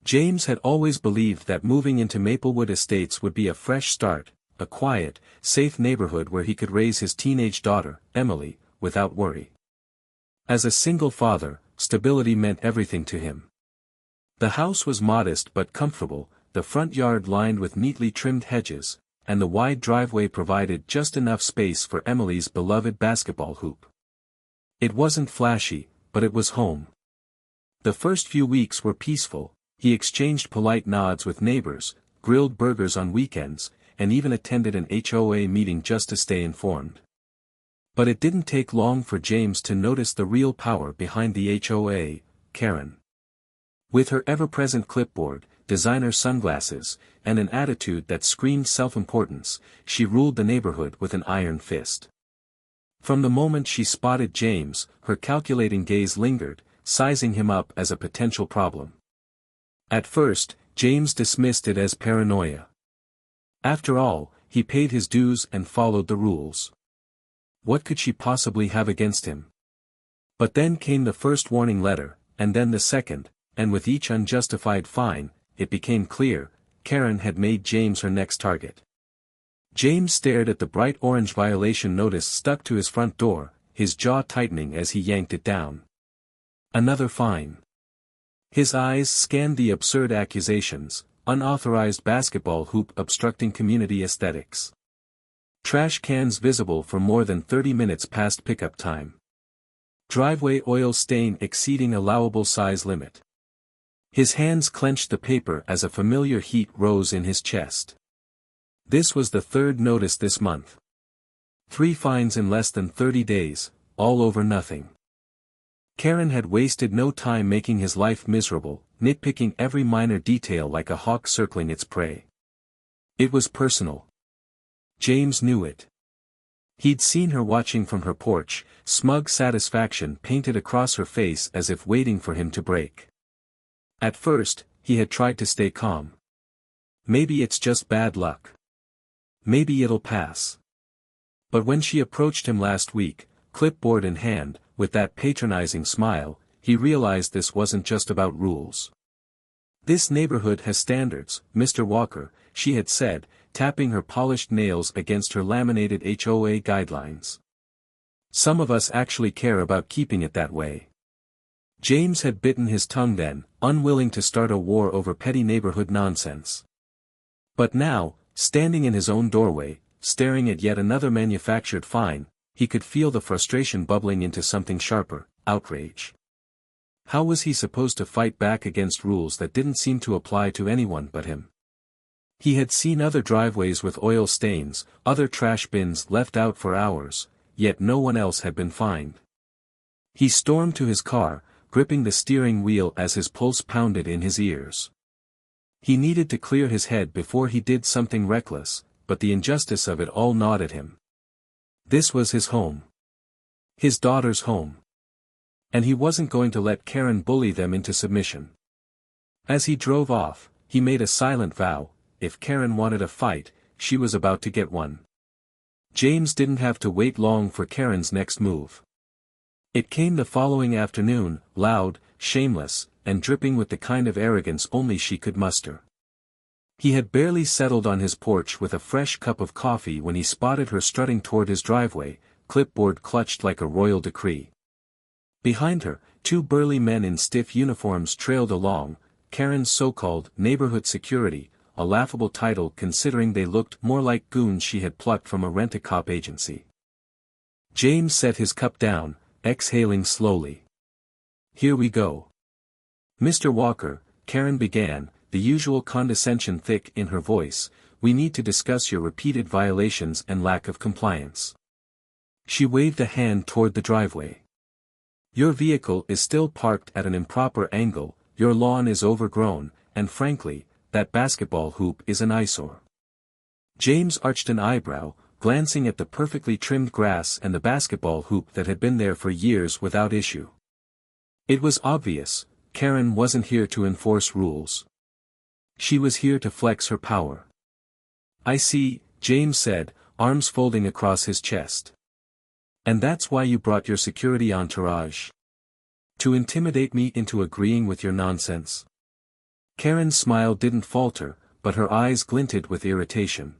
James had always believed that moving into Maplewood Estates would be a fresh start, a quiet, safe neighborhood where he could raise his teenage daughter, Emily, without worry. As a single father, stability meant everything to him. The house was modest but comfortable, the front yard lined with neatly trimmed hedges, and the wide driveway provided just enough space for Emily's beloved basketball hoop. It wasn't flashy, but it was home. The first few weeks were peaceful. He exchanged polite nods with neighbors, grilled burgers on weekends, and even attended an HOA meeting just to stay informed. But it didn't take long for James to notice the real power behind the HOA, Karen. With her ever-present clipboard, designer sunglasses, and an attitude that screamed self-importance, she ruled the neighborhood with an iron fist. From the moment she spotted James, her calculating gaze lingered, sizing him up as a potential problem. At first, James dismissed it as paranoia. After all, he paid his dues and followed the rules. What could she possibly have against him? But then came the first warning letter, and then the second, and with each unjustified fine, it became clear, Karen had made James her next target. James stared at the bright orange violation notice stuck to his front door, his jaw tightening as he yanked it down. Another fine. His eyes scanned the absurd accusations: unauthorized basketball hoop obstructing community aesthetics. Trash cans visible for more than 30 minutes past pickup time. Driveway oil stain exceeding allowable size limit. His hands clenched the paper as a familiar heat rose in his chest. This was the third notice this month. 3 fines in less than 30 days, all over nothing. Karen had wasted no time making his life miserable, nitpicking every minor detail like a hawk circling its prey. It was personal. James knew it. He'd seen her watching from her porch, smug satisfaction painted across her face as if waiting for him to break. At first, he had tried to stay calm. Maybe it's just bad luck. Maybe it'll pass. But when she approached him last week, clipboard in hand, with that patronizing smile, he realized this wasn't just about rules. "This neighborhood has standards, Mr. Walker," she had said, tapping her polished nails against her laminated HOA guidelines. "Some of us actually care about keeping it that way." James had bitten his tongue then, unwilling to start a war over petty neighborhood nonsense. But now, standing in his own doorway, staring at yet another manufactured fine, he could feel the frustration bubbling into something sharper: outrage. How was he supposed to fight back against rules that didn't seem to apply to anyone but him? He had seen other driveways with oil stains, other trash bins left out for hours, yet no one else had been fined. He stormed to his car, gripping the steering wheel as his pulse pounded in his ears. He needed to clear his head before he did something reckless, but the injustice of it all gnawed at him. This was his home. His daughter's home. And he wasn't going to let Karen bully them into submission. As he drove off, he made a silent vow: if Karen wanted a fight, she was about to get one. James didn't have to wait long for Karen's next move. It came the following afternoon, loud, shameless, and dripping with the kind of arrogance only she could muster. He had barely settled on his porch with a fresh cup of coffee when he spotted her strutting toward his driveway, clipboard clutched like a royal decree. Behind her, 2 burly men in stiff uniforms trailed along, Karen's so-called neighborhood security, a laughable title considering they looked more like goons she had plucked from a rent-a-cop agency. James set his cup down, exhaling slowly. "Here we go. Mr. Walker," Karen began, the usual condescension thick in her voice, "we need to discuss your repeated violations and lack of compliance." She waved a hand toward the driveway. "Your vehicle is still parked at an improper angle, your lawn is overgrown, and frankly, that basketball hoop is an eyesore." James arched an eyebrow, glancing at the perfectly trimmed grass and the basketball hoop that had been there for years without issue. It was obvious, Karen wasn't here to enforce rules. She was here to flex her power. "I see," James said, arms folding across his chest. "And that's why you brought your security entourage? To intimidate me into agreeing with your nonsense?" Karen's smile didn't falter, but her eyes glinted with irritation.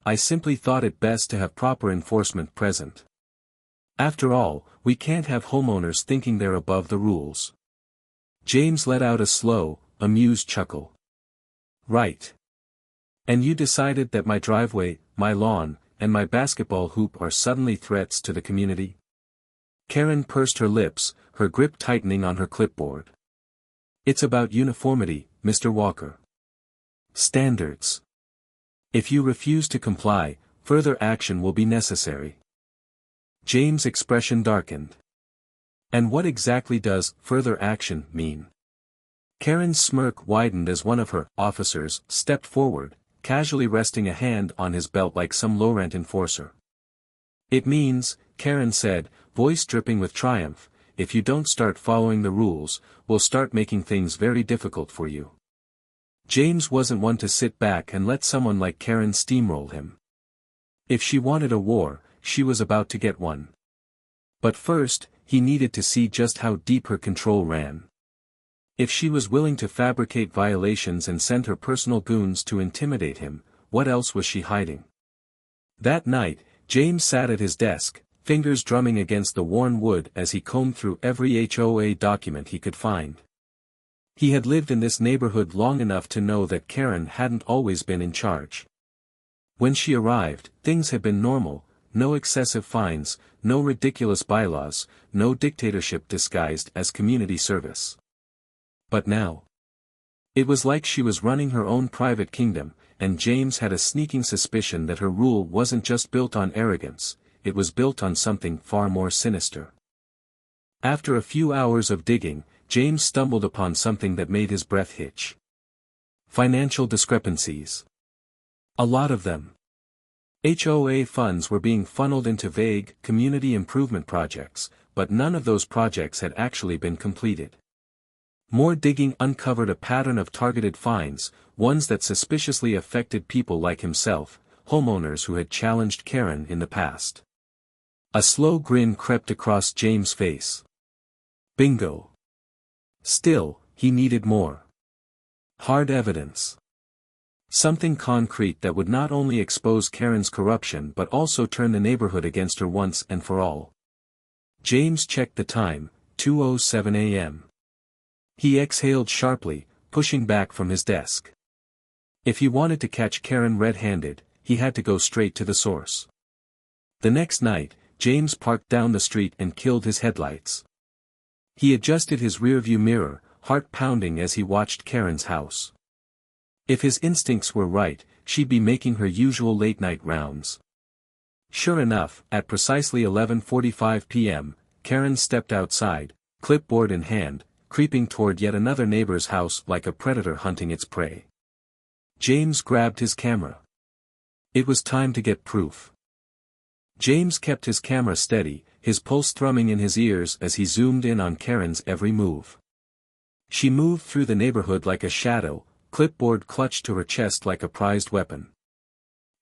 I simply thought it best to have proper enforcement present. After all, we can't have homeowners thinking they're above the rules. James let out a slow, amused chuckle. Right. And you decided that my driveway, my lawn, and my basketball hoop are suddenly threats to the community? Karen pursed her lips, her grip tightening on her clipboard. It's about uniformity, Mr. Walker. Standards. If you refuse to comply, further action will be necessary. James' expression darkened. And what exactly does further action mean? Karen's smirk widened as one of her officers stepped forward, casually resting a hand on his belt like some low-rent enforcer. It means, Karen said, voice dripping with triumph, if you don't start following the rules, we'll start making things very difficult for you. James wasn't one to sit back and let someone like Karen steamroll him. If she wanted a war, she was about to get one. But first, he needed to see just how deep her control ran. If she was willing to fabricate violations and send her personal goons to intimidate him, what else was she hiding? That night, James sat at his desk, fingers drumming against the worn wood as he combed through every HOA document he could find. He had lived in this neighborhood long enough to know that Karen hadn't always been in charge. When she arrived, things had been normal, no excessive fines, no ridiculous bylaws, no dictatorship disguised as community service. But now, it was like she was running her own private kingdom, and James had a sneaking suspicion that her rule wasn't just built on arrogance, it was built on something far more sinister. After a few hours of digging, James stumbled upon something that made his breath hitch. Financial discrepancies. A lot of them. HOA funds were being funneled into vague, community improvement projects, but none of those projects had actually been completed. More digging uncovered a pattern of targeted fines, ones that suspiciously affected people like himself, homeowners who had challenged Karen in the past. A slow grin crept across James' face. Bingo. Still, he needed more. Hard evidence. Something concrete that would not only expose Karen's corruption but also turn the neighborhood against her once and for all. James checked the time, 2:07 a.m. He exhaled sharply, pushing back from his desk. If he wanted to catch Karen red-handed, he had to go straight to the source. The next night, James parked down the street and killed his headlights. He adjusted his rearview mirror, heart pounding as he watched Karen's house. If his instincts were right, she'd be making her usual late-night rounds. Sure enough, at precisely 11:45 p.m., Karen stepped outside, clipboard in hand, creeping toward yet another neighbor's house like a predator hunting its prey. James grabbed his camera. It was time to get proof. James kept his camera steady, his pulse thrumming in his ears as he zoomed in on Karen's every move. She moved through the neighborhood like a shadow, clipboard clutched to her chest like a prized weapon.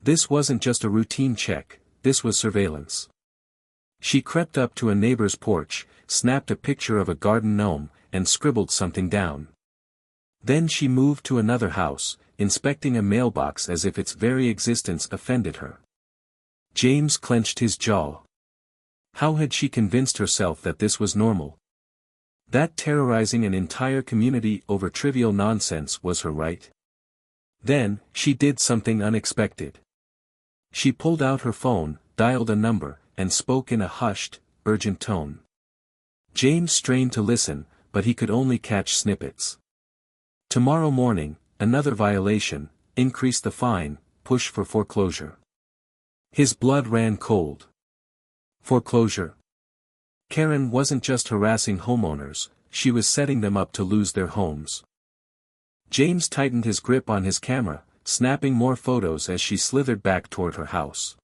This wasn't just a routine check, this was surveillance. She crept up to a neighbor's porch, snapped a picture of a garden gnome, and scribbled something down. Then she moved to another house, inspecting a mailbox as if its very existence offended her. James clenched his jaw. How had she convinced herself that this was normal? That terrorizing an entire community over trivial nonsense was her right? Then, she did something unexpected. She pulled out her phone, dialed a number, and spoke in a hushed, urgent tone. James strained to listen, but he could only catch snippets. Tomorrow morning, another violation, increase the fine, push for foreclosure. His blood ran cold. Foreclosure. Karen wasn't just harassing homeowners, she was setting them up to lose their homes. James tightened his grip on his camera, snapping more photos as she slithered back toward her house.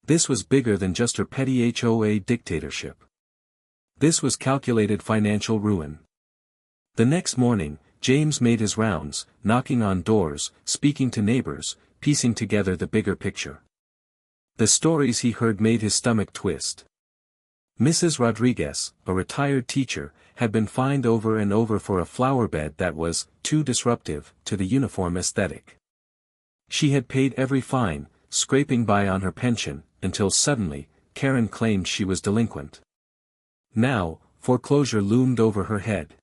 This was bigger than just her petty HOA dictatorship. This was calculated financial ruin. The next morning, James made his rounds, knocking on doors, speaking to neighbors, piecing together the bigger picture. The stories he heard made his stomach twist. Mrs. Rodriguez, a retired teacher, had been fined over and over for a flower bed that was too disruptive to the uniform aesthetic. She had paid every fine, scraping by on her pension, until suddenly, Karen claimed she was delinquent. Now, foreclosure loomed over her head.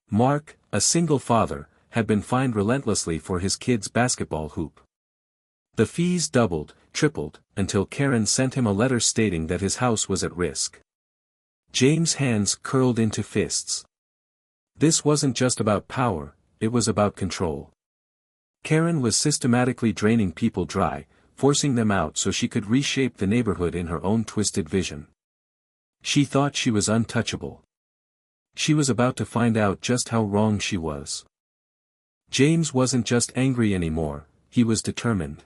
Mark, a single father, had been fined relentlessly for his kid's basketball hoop. The fees doubled, tripled, until Karen sent him a letter stating that his house was at risk. James' hands curled into fists. This wasn't just about power, it was about control. Karen was systematically draining people dry, forcing them out so she could reshape the neighborhood in her own twisted vision. She thought she was untouchable. She was about to find out just how wrong she was. James wasn't just angry anymore, he was determined.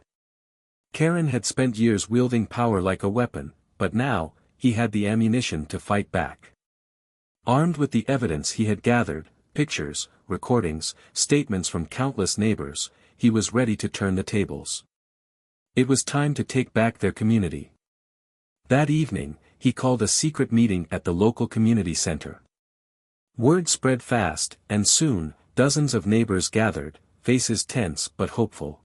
Karen had spent years wielding power like a weapon, but now, he had the ammunition to fight back. Armed with the evidence he had gathered, pictures, recordings, statements from countless neighbors, he was ready to turn the tables. It was time to take back their community. That evening, he called a secret meeting at the local community center. Word spread fast, and soon, dozens of neighbors gathered, faces tense but hopeful.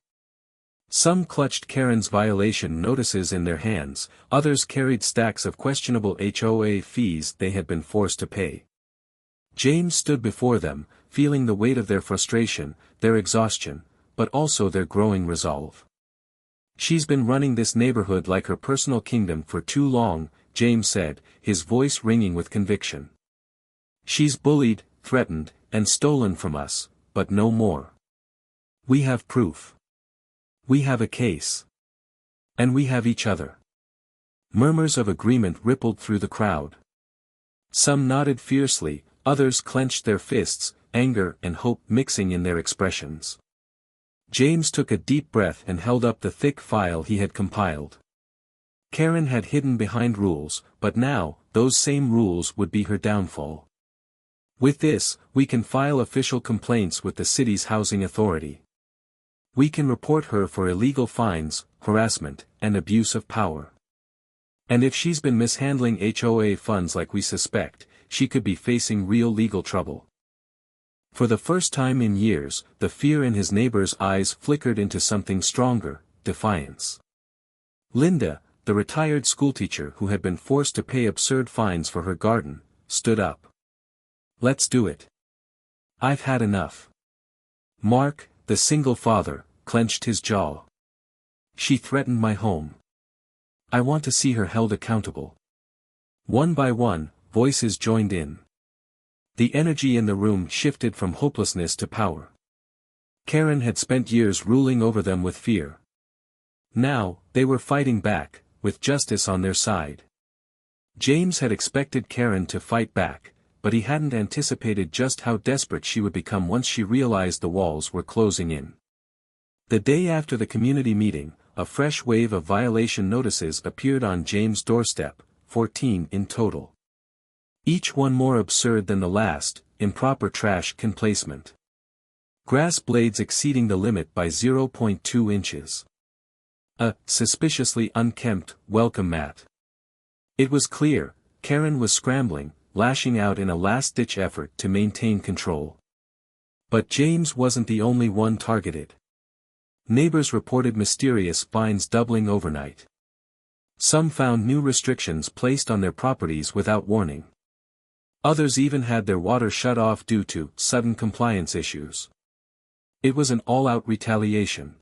Some clutched Karen's violation notices in their hands, others carried stacks of questionable HOA fees they had been forced to pay. James stood before them, feeling the weight of their frustration, their exhaustion, but also their growing resolve. "She's been running this neighborhood like her personal kingdom for too long," James said, his voice ringing with conviction. "She's bullied, threatened, and stolen from us, but no more. We have proof. We have a case. And we have each other." Murmurs of agreement rippled through the crowd. Some nodded fiercely, others clenched their fists, anger and hope mixing in their expressions. James took a deep breath and held up the thick file he had compiled. Karen had hidden behind rules, but now, those same rules would be her downfall. "With this, we can file official complaints with the city's housing authority. We can report her for illegal fines, harassment, and abuse of power. And if she's been mishandling HOA funds like we suspect, she could be facing real legal trouble." For the first time in years, the fear in his neighbor's eyes flickered into something stronger, defiance. Linda, the retired schoolteacher who had been forced to pay absurd fines for her garden, stood up. "Let's do it. I've had enough." Mark, the single father, clenched his jaw. "She threatened my home. I want to see her held accountable." One by one, voices joined in. The energy in the room shifted from hopelessness to power. Karen had spent years ruling over them with fear. Now, they were fighting back, with justice on their side. James had expected Karen to fight back, but he hadn't anticipated just how desperate she would become once she realized the walls were closing in. The day after the community meeting, a fresh wave of violation notices appeared on James' doorstep, 14 in total. Each one more absurd than the last: improper trash can placement. Grass blades exceeding the limit by 0.2 inches. A suspiciously unkempt welcome mat. It was clear, Karen was scrambling, lashing out in a last-ditch effort to maintain control. But James wasn't the only one targeted. Neighbors reported mysterious fines doubling overnight. Some found new restrictions placed on their properties without warning. Others even had their water shut off due to sudden compliance issues. It was an all-out retaliation.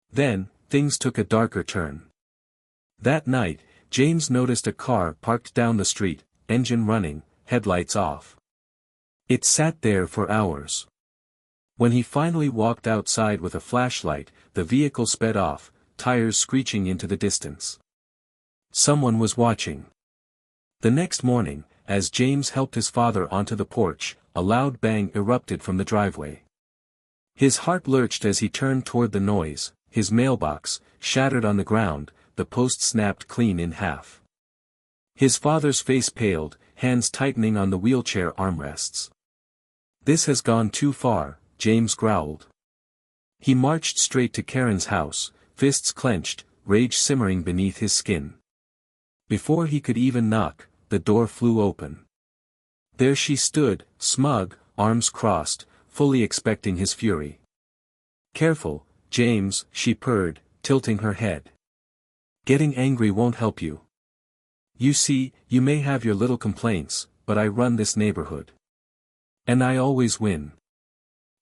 Then, things took a darker turn. That night, James noticed a car parked down the street, engine running, headlights off. It sat there for hours. When he finally walked outside with a flashlight, the vehicle sped off, tires screeching into the distance. Someone was watching. The next morning, as James helped his father onto the porch, a loud bang erupted from the driveway. His heart lurched as he turned toward the noise, his mailbox, shattered on the ground, the post snapped clean in half. His father's face paled, hands tightening on the wheelchair armrests. "This has gone too far," James growled. He marched straight to Karen's house, fists clenched, rage simmering beneath his skin. Before he could even knock, the door flew open. There she stood, smug, arms crossed, fully expecting his fury. "Careful, James," she purred, tilting her head. "Getting angry won't help you. You see, you may have your little complaints, but I run this neighborhood. And I always win."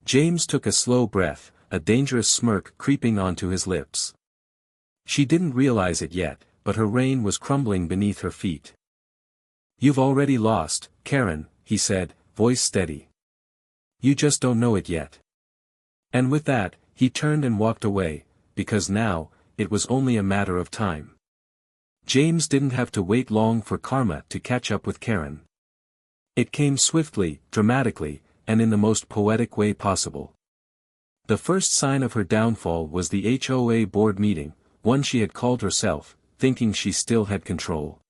James took a slow breath, a dangerous smirk creeping onto his lips. She didn't realize it yet, but her reign was crumbling beneath her feet. "You've already lost, Karen," he said, voice steady. "You just don't know it yet." And with that, he turned and walked away, because now, it was only a matter of time. James didn't have to wait long for karma to catch up with Karen. It came swiftly, dramatically, and in the most poetic way possible. The first sign of her downfall was the HOA board meeting, one she had called herself, thinking she still had control.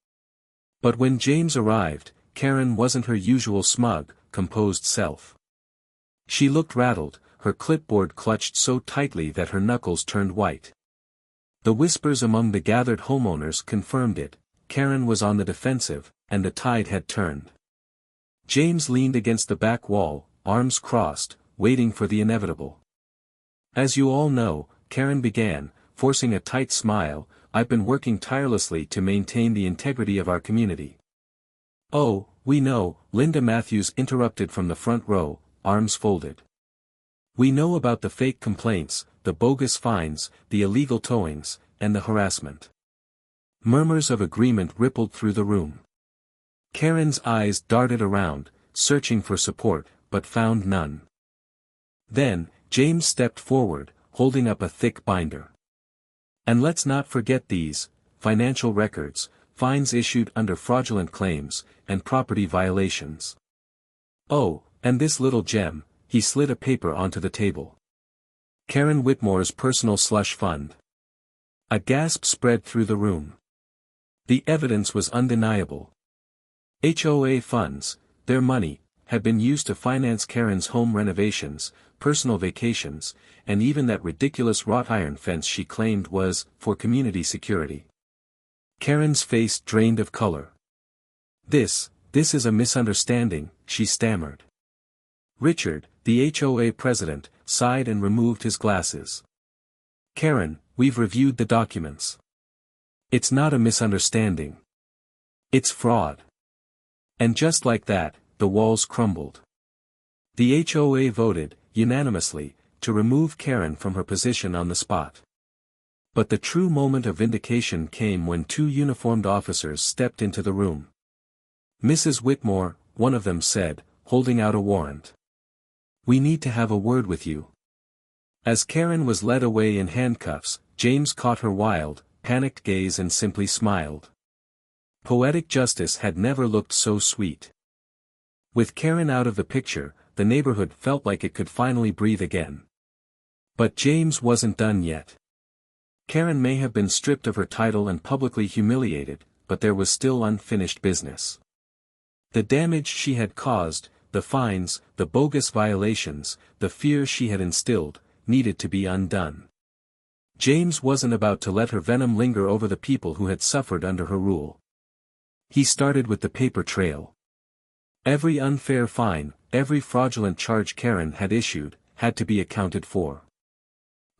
But when James arrived, Karen wasn't her usual smug, composed self. She looked rattled, her clipboard clutched so tightly that her knuckles turned white. The whispers among the gathered homeowners confirmed it. Karen was on the defensive, and the tide had turned. James leaned against the back wall, arms crossed, waiting for the inevitable. "As you all know," Karen began, forcing a tight smile, "I've been working tirelessly to maintain the integrity of our community." "Oh, we know," Linda Matthews interrupted from the front row, arms folded. "We know about the fake complaints, the bogus fines, the illegal towings, and the harassment." Murmurs of agreement rippled through the room. Karen's eyes darted around, searching for support, but found none. Then, James stepped forward, holding up a thick binder. "And let's not forget these financial records, fines issued under fraudulent claims, and property violations. Oh, and this little gem," he slid a paper onto the table. "Karen Whitmore's personal slush fund." A gasp spread through the room. The evidence was undeniable. HOA funds, their money, had been used to finance Karen's home renovations, personal vacations, and even that ridiculous wrought iron fence she claimed was for community security. Karen's face drained of color. This is a misunderstanding," she stammered. Richard, the HOA president, sighed and removed his glasses. "Karen, we've reviewed the documents. It's not a misunderstanding. It's fraud." And just like that, the walls crumbled. The HOA voted, unanimously, to remove Karen from her position on the spot. But the true moment of vindication came when two uniformed officers stepped into the room. "Mrs. Whitmore," one of them said, holding out a warrant. "We need to have a word with you." As Karen was led away in handcuffs, James caught her wild, panicked gaze and simply smiled. Poetic justice had never looked so sweet. With Karen out of the picture, the neighborhood felt like it could finally breathe again. But James wasn't done yet. Karen may have been stripped of her title and publicly humiliated, but there was still unfinished business. The damage she had caused, the fines, the bogus violations, the fear she had instilled, needed to be undone. James wasn't about to let her venom linger over the people who had suffered under her rule. He started with the paper trail. Every unfair fine, every fraudulent charge Karen had issued, had to be accounted for.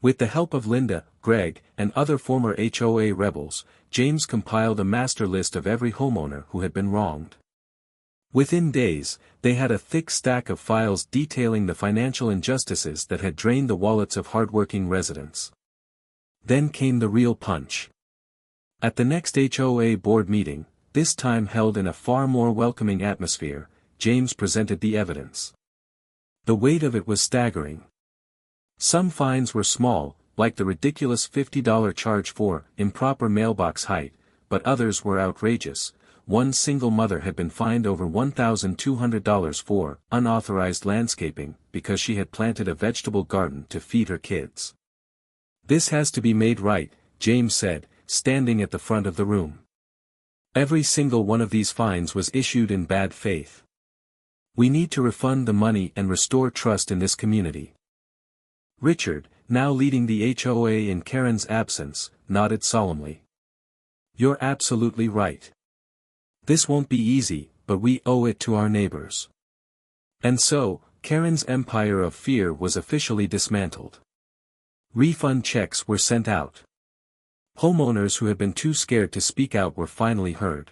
With the help of Linda, Greg, and other former HOA rebels, James compiled a master list of every homeowner who had been wronged. Within days, they had a thick stack of files detailing the financial injustices that had drained the wallets of hardworking residents. Then came the real punch. At the next HOA board meeting, this time held in a far more welcoming atmosphere, James presented the evidence. The weight of it was staggering. Some fines were small, like the ridiculous $50 charge for improper mailbox height, but others were outrageous. One single mother had been fined over $1,200 for unauthorized landscaping because she had planted a vegetable garden to feed her kids. "This has to be made right," James said, standing at the front of the room. "Every single one of these fines was issued in bad faith. We need to refund the money and restore trust in this community." Richard, now leading the HOA in Karen's absence, nodded solemnly. "You're absolutely right. This won't be easy, but we owe it to our neighbors. And so, Karen's empire of fear was officially dismantled. Refund checks were sent out. Homeowners who had been too scared to speak out were finally heard.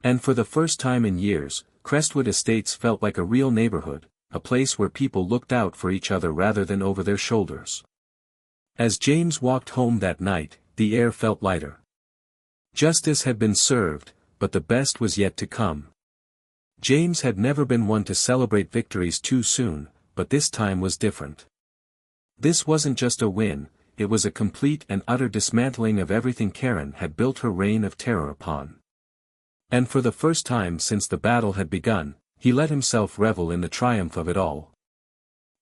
And for the first time in years, Crestwood Estates felt like a real neighborhood, a place where people looked out for each other rather than over their shoulders. As James walked home that night, the air felt lighter. Justice had been served, but the best was yet to come. James had never been one to celebrate victories too soon, but this time was different. This wasn't just a win, it was a complete and utter dismantling of everything Karen had built her reign of terror upon. And for the first time since the battle had begun, he let himself revel in the triumph of it all.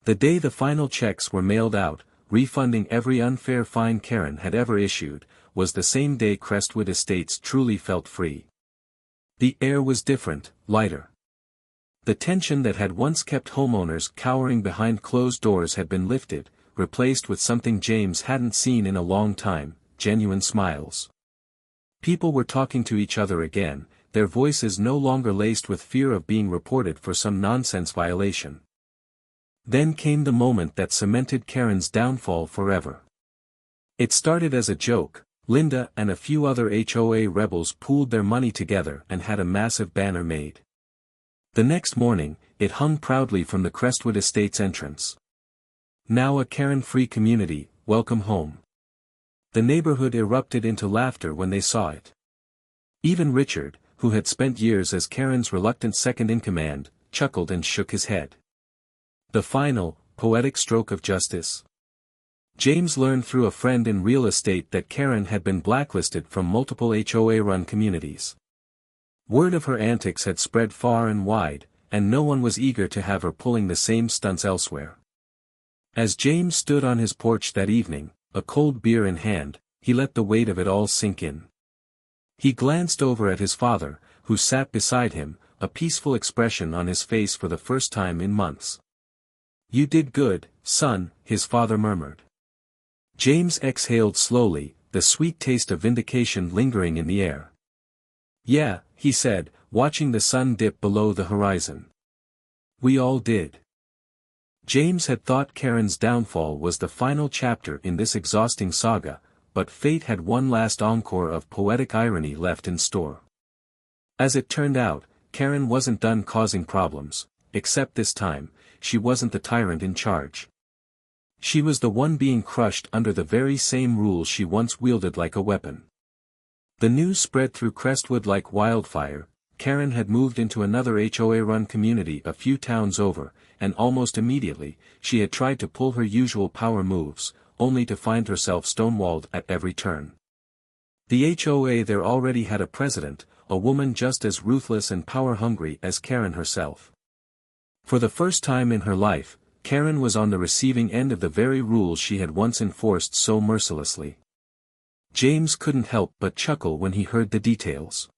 The day the final checks were mailed out, refunding every unfair fine Karen had ever issued, was the same day Crestwood Estates truly felt free. The air was different, lighter. The tension that had once kept homeowners cowering behind closed doors had been lifted, replaced with something James hadn't seen in a long time, genuine smiles. People were talking to each other again, their voices no longer laced with fear of being reported for some nonsense violation. Then came the moment that cemented Karen's downfall forever. It started as a joke. Linda and a few other HOA rebels pooled their money together and had a massive banner made. The next morning, it hung proudly from the Crestwood Estates entrance. Now a Karen-free community, welcome home. The neighborhood erupted into laughter when they saw it. Even Richard, who had spent years as Karen's reluctant second-in-command, chuckled and shook his head. The final, poetic stroke of justice. James learned through a friend in real estate that Karen had been blacklisted from multiple HOA-run communities. Word of her antics had spread far and wide, and no one was eager to have her pulling the same stunts elsewhere. As James stood on his porch that evening, a cold beer in hand, he let the weight of it all sink in. He glanced over at his father, who sat beside him, a peaceful expression on his face for the first time in months. "You did good, son," his father murmured. James exhaled slowly, the sweet taste of vindication lingering in the air. "Yeah," he said, watching the sun dip below the horizon. "We all did." James had thought Karen's downfall was the final chapter in this exhausting saga, but fate had one last encore of poetic irony left in store. As it turned out, Karen wasn't done causing problems, except this time, she wasn't the tyrant in charge. She was the one being crushed under the very same rules she once wielded like a weapon. The news spread through Crestwood like wildfire. Karen had moved into another HOA-run community a few towns over, and almost immediately, she had tried to pull her usual power moves, only to find herself stonewalled at every turn. The HOA there already had a president, a woman just as ruthless and power-hungry as Karen herself. For the first time in her life, Karen was on the receiving end of the very rules she had once enforced so mercilessly. James couldn't help but chuckle when he heard the details.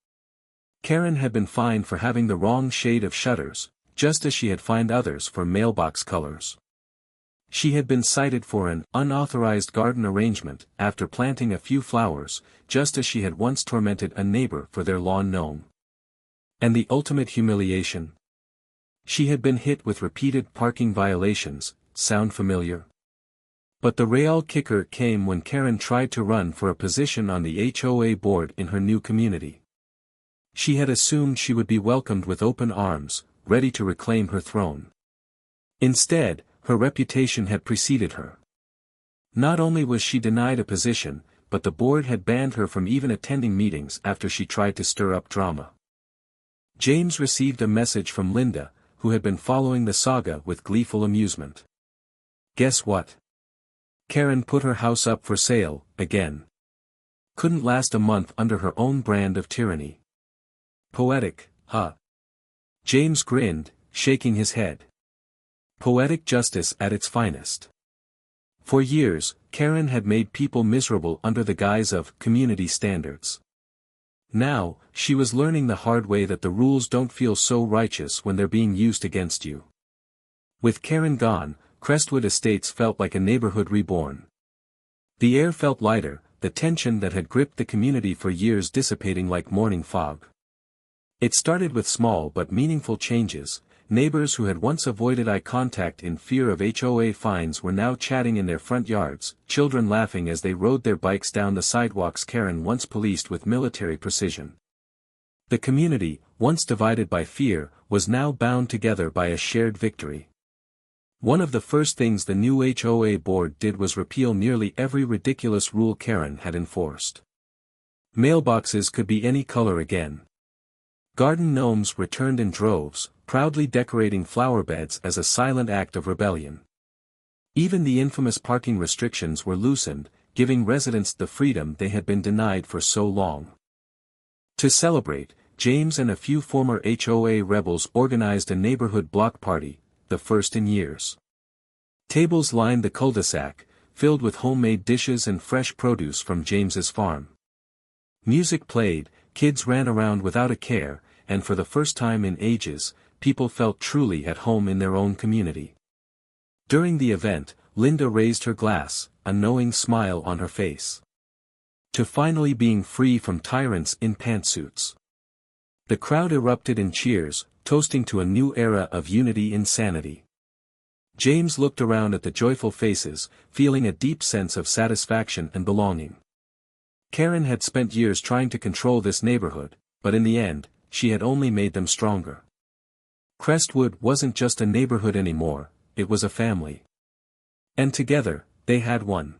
Karen had been fined for having the wrong shade of shutters, just as she had fined others for mailbox colors. She had been cited for an unauthorized garden arrangement after planting a few flowers, just as she had once tormented a neighbor for their lawn gnome. And the ultimate humiliation? She had been hit with repeated parking violations. Sound familiar? But the real kicker came when Karen tried to run for a position on the HOA board in her new community. She had assumed she would be welcomed with open arms, ready to reclaim her throne. Instead, her reputation had preceded her. Not only was she denied a position, but the board had banned her from even attending meetings after she tried to stir up drama. James received a message from Linda, who had been following the saga with gleeful amusement. Guess what? Karen put her house up for sale, again. Couldn't last a month under her own brand of tyranny. Poetic, huh? James grinned, shaking his head. Poetic justice at its finest. For years, Karen had made people miserable under the guise of community standards. Now, she was learning the hard way that the rules don't feel so righteous when they're being used against you. With Karen gone, Crestwood Estates felt like a neighborhood reborn. The air felt lighter, the tension that had gripped the community for years dissipating like morning fog. It started with small but meaningful changes. Neighbors who had once avoided eye contact in fear of HOA fines were now chatting in their front yards, children laughing as they rode their bikes down the sidewalks Karen once policed with military precision. The community, once divided by fear, was now bound together by a shared victory. One of the first things the new HOA board did was repeal nearly every ridiculous rule Karen had enforced. Mailboxes could be any color again. Garden gnomes returned in droves, proudly decorating flower beds as a silent act of rebellion. Even the infamous parking restrictions were loosened, giving residents the freedom they had been denied for so long. To celebrate, James and a few former HOA rebels organized a neighborhood block party, the first in years. Tables lined the cul-de-sac, filled with homemade dishes and fresh produce from James's farm. Music played, kids ran around without a care, and for the first time in ages, people felt truly at home in their own community. During the event, Linda raised her glass, a knowing smile on her face. To finally being free from tyrants in pantsuits. The crowd erupted in cheers, toasting to a new era of unity in sanity. James looked around at the joyful faces, feeling a deep sense of satisfaction and belonging. Karen had spent years trying to control this neighborhood, but in the end, she had only made them stronger. Crestwood wasn't just a neighborhood anymore, it was a family. And together, they had won.